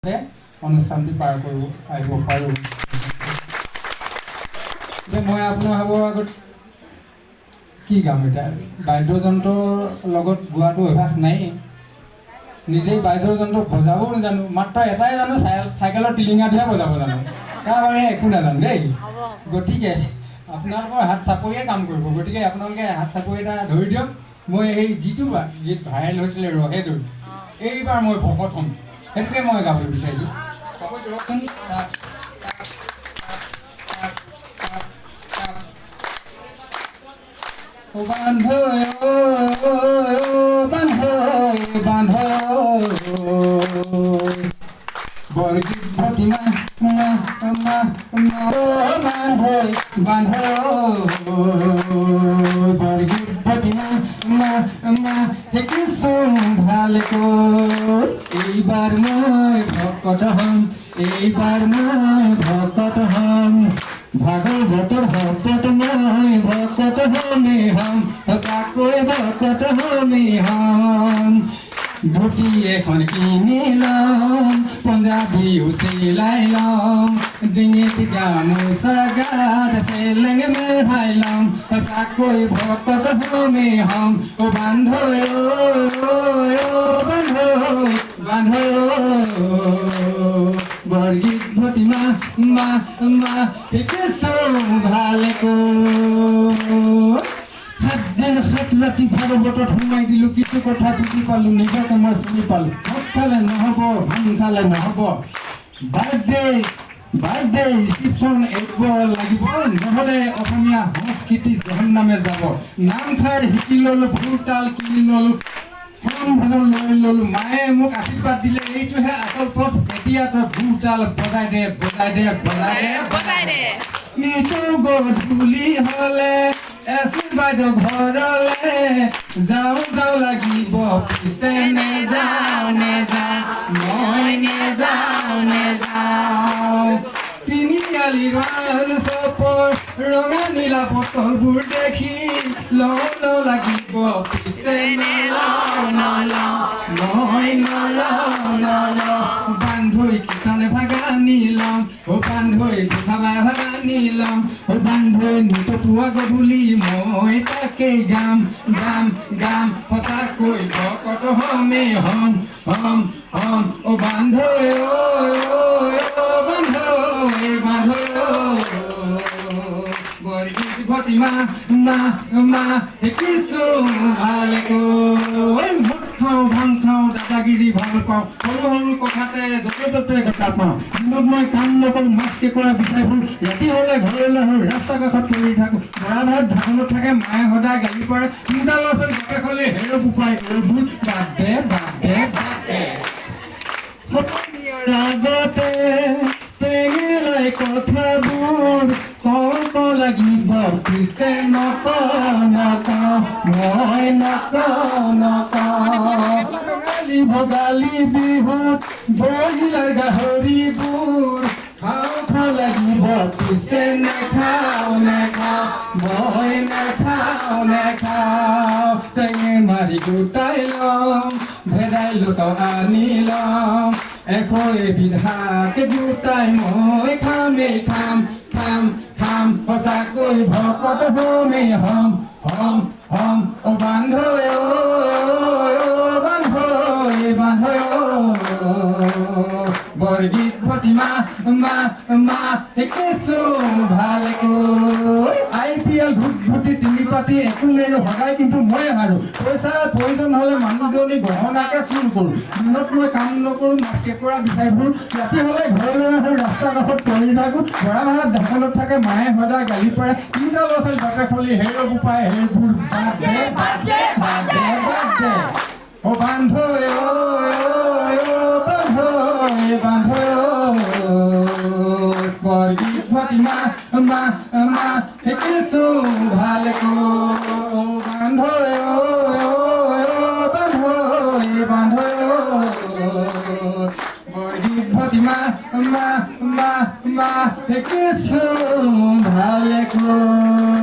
অনুষ্ঠানটি পাৰ কৰিব আহিব পাৰোঁ। মই আপোনাৰ আগত কি গাম এতিয়া বাদ্যযন্ত্ৰৰ লগত গোৱাটো অভ্যাস নাই, নিজেই বাদ্যযন্ত্ৰ বজাবও নাজানো, মাত্ৰ এটাই জানো চাইকেলৰ টিলিঙাটোহে বজাব জানো, তাৰ বাহিৰে একো নাজানো দেই। গতিকে আপোনালোকৰ হাত চাপৰিয়ে কাম কৰিব, গতিকে আপোনালোকে হাত চাপৰি এটা ধৰি দিয়ক। মই এই যিটো গীত ভাইৰেল হৈছিলে ৰহেদুৰ, এইবাৰ মই ভকত হ'ম, সেইটোকে মই গাবলৈ বিচাৰিছোঁ। বান্ধৈ বান্ধৈ বান্ধৈ বৰগীত ভতিমা বান্ধৈ বান্ধৈ বৰগীত ভতিমা শিকিছোঁ ভালকৈ। এইবাৰ মই ভকত হ'ম, এইবাৰ মই ভকত হ'ম, ভাগৱতৰ শপত মই ভকত হ'মেই হ'ম, সঁচাকৈ ভকত হ'মেই হ'ম। ধুতি এখন কিনি ল'ম, পঞ্জাবীও চিলাই ল'ম, ডিঙিত গামোচা গাত চেলেং মেৰাই ল'ম, সঁচাকৈ ভকত হ'মেই হ'ম। অ বান্ধৈ বান্ধৈ বান্ধৈ বৰগীত ভতিমা শিকিছোঁ ভালকৈ। 7 দিন 7 ৰাতি ভাগৱতত সোমাই দিলোঁ, কিছু কথা বুজি পালোঁ, নিজকে মই চিনি পালোঁ। ভাত খালে নহ'ব, ভাং খালে নহ'ব, বাৰ্থডে ৰিচিপশ্যন এৰিব লাগিব, নহ'লে অসমীয়া সংস্কৃতি জহন্নামে যাব। নামষাৰ শিকি ল'লোঁ, ভুৰতাল কিনি ল'লোঁ, ভজন লৈ ল'লোঁ, মায়ে মোক আশীৰ্বাদ দিলে এইটোহে আচল পথ, এতিয়া তই ভুৰতাল বজাই দে বজাই দে বজাই দে বজাই দে। নিতু গধূলি হ'লে এচি বাইদেউ ঘৰলে যাওঁ যাওঁ লাগিব, পিছে নেযাওঁ মই নেযাওঁ। তিনিআলিৰ চপৰ ৰঙা নীলা পটলবোৰ দেখি লওঁ লাগিব, পিছে মই নলওঁ। বান্ধৈ কিষানে ভাগা নিলাম, অ বান্ধৈ গোসাঁই ভাগা নিলাম, অ বান্ধৈ নুপুৱা গধূলি মই তাকেই গাম সঁচাকৈ ভকত হ'মেই হ'ম। অ বান্ধৈ বান্ধৈ বৰগীত ভতিমা শিকিছোঁ ভালকৈ। মদ খাওঁ ভাং খাওঁ, দাদাগিৰি ভাল পাওঁ, সৰু সৰু কথাতে য'তে ত'তে কথা পাওঁ। দিনত মই কাম নকৰোঁ, মাছ কেঁকোৰা বিচাৰি ফুৰোঁ, ৰাতি হ'লে ঘৰলৈ আহোঁ, ৰাস্তা কাষত পৰি থাকোঁ। বৰা ভাত ঢাকনত থাকে, মায়ে সদায় গালি পাৰে, 3টা ল'ৰা ছোৱালী বাপে খালে হেৰ পোপাই এইবোৰ বাদ দে সমনীয়াৰ আগতে টেঙেলাই কথাবোৰ কব লাগিব, পিছে নকওঁ মই নকওঁ। ভোগালী বিহুত বহিলাৰ গাহৰিবোৰ খাওঁ লাগিব, পিছে নেখাওঁ মই নেখাওঁ। চেঙে মাৰি গোটাই ল'ম, ভেদাই লুকাও আনি ল'ম, এশ এবিধ শাক গোটাই মই খামেই খাম। সঁচাকৈ ভকত হ'মেই হ'ম। অ বান্ধৈ বান্ধৈ বৰগীত ভতিমা শিকিছোঁ ভালকৈ। IPL ঘুটি 3 পাতি একো নেৰো, সদায় কিন্তু মই হাৰোঁ। পইচাৰ প্ৰয়োজন হ'লে মানুহজনী গহনাকে চুৰ কৰোঁ, দিনত মই কাম নকৰোঁ, মাছ কেঁকোৰা বিচাৰি ফুৰোঁ, ৰাতি হ'লে ঘৰলৈ আহোঁ, ৰাস্তা কাষত পৰি থাকোঁ। বৰা ভাত ঢাকনত থাকে, মায়ে সদায় গালি পাৰে, 3টা ল'ৰা ছোৱালী বাপে খলি হেৰ পোপাই সেইবোৰ বাদ দে। অ বান্ধৈ বান্ধৈ বৰগীত ভতিমা শিকিছোঁ ভালকৈ। বান্ধৈ বান্ধৈ বৰগীত ভতিমা শিকিছোঁ ভালকৈ।